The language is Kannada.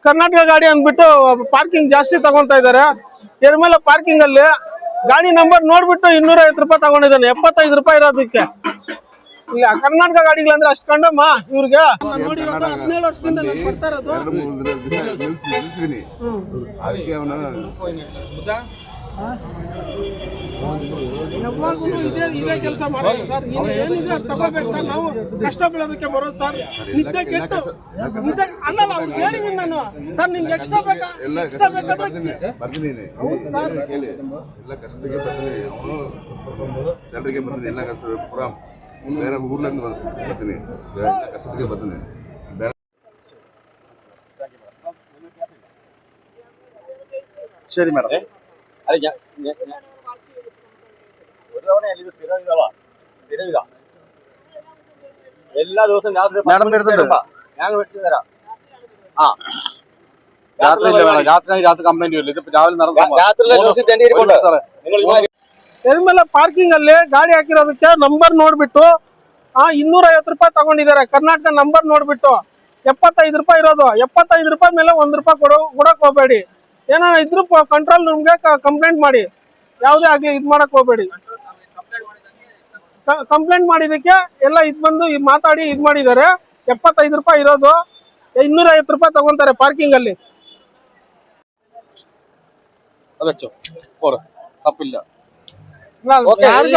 ಕರ್ನಾಟಕ ಗಾಡಿ ಅಂದ್ಬಿಟ್ಟು ಪಾರ್ಕಿಂಗ್ ಜಾಸ್ತಿ ತಗೊಂತಾ ಇದಾರೆ. ಎರ್ಮೇಲೆ ಪಾರ್ಕಿಂಗ್ ಅಲ್ಲಿ ಗಾಡಿ ನಂಬರ್ ನೋಡ್ಬಿಟ್ಟು 250 ರೂಪಾಯಿ ತಗೊಂಡಿದ್ದಾನೆ. 75 ರೂಪಾಯಿ ಇರೋದಕ್ಕೆ. ಇಲ್ಲ ಕರ್ನಾಟಕ ಗಾಡಿಗಳಂದ್ರೆ ಅಷ್ಟು ಕಂಡಮ್ಮ ಇವ್ರಿಗೆ. 17 ವರ್ಷದಿಂದ ನಾನು ಬರ್ತಾ ಇರೋದು. ಯಾವಾಗೂ ಇದೇ ಕೆಲಸ ಮಾಡೋದು ಸರ್. ಏನಿದೆ ತಗೋಬೇಕು ಸರ್. ನಾವು ಕಷ್ಟ ಬೀಳೋದಕ್ಕೆ ಬರೋದು ಸರ್. ನಿದ್ದೆ ಕೆಟ್ಟು ಅಲ್ಲ ಅವ್ರಿಗೆ ಹೇಳಿದ್ದೀನಿ ನಾನು ಸರ್. ನಿಮ್ಗೆ ಎಕ್ಸ್ಟ್ರಾ ಬೇಕಾ? ಎಕ್ಸ್ಟ್ರಾ ಬೇಕಾದ್ರೆ ಹೌದು ಸರ್. ಎಲ್ಲ ಕಷ್ಟಕ್ಕೆ ಬರ್ತೀನಿ, ಅವನು ಜನರಿಗೆ ಬರ್ತೀನಿ, ಎಲ್ಲ ಕಷ್ಟ ಪುರ ಬೇರೆ ಊರ್ಲಿಂದ ಬರ್ತೀನಿ, ಎಲ್ಲ ಕಷ್ಟಕ್ಕೆ ಬರ್ತೀನಿ. ಸರಿ ಮೇಡಮ್. എല്ലാ ദിവസവും രാത്രി രാത്രി കംപ്ലൈന്റ് ഇല്ല. ഇതിപ്പോ രാവിലെ ಎದ್ಮೇಲೆ ಪಾರ್ಕಿಂಗ್ ಅಲ್ಲಿ ಗಾಡಿ ಹಾಕಿರೋದಕ್ಕೆ ನಂಬರ್ ನೋಡ್ಬಿಟ್ಟು 250 ರೂಪಾಯಿ ತಗೊಂಡಿದ್ದಾರೆ. ಕರ್ನಾಟಕ ನಂಬರ್ ನೋಡ್ಬಿಟ್ಟು 75 ರೂಪಾಯಿ ಇರೋದು. 75 ರೂಪಾಯಿ ಮೇಲೆ 1 ರೂಪಾಯಿ ಕೊಡಕ್ ಹೋಗ್ಬೇಡಿ. ಏನಾರ ಇದ್ರು ಕಂಟ್ರೋಲ್ ರೂಮ್ಗೆ ಕಂಪ್ಲೇಂಟ್ ಮಾಡಿ. ಯಾವುದೇ ಆಗ್ಲಿ ಇದ್ ಮಾಡಕ್ ಹೋಗ್ಬೇಡಿ. ಕಂಪ್ಲೇಂಟ್ ಮಾಡಿದಕ್ಕೆ ಎಲ್ಲ ಬಂದು ಮಾತಾಡಿ ಇದ್ ಮಾಡಿದ್ದಾರೆ. 75 ರೂಪಾಯಿ ಇರೋದು 250 ರೂಪಾಯಿ ತಗೊಂತಾರೆ ಪಾರ್ಕಿಂಗ್ ಅಲ್ಲಿ. ತಪ್ಪಿಲ್ಲ. ಯಾರಿಗೂ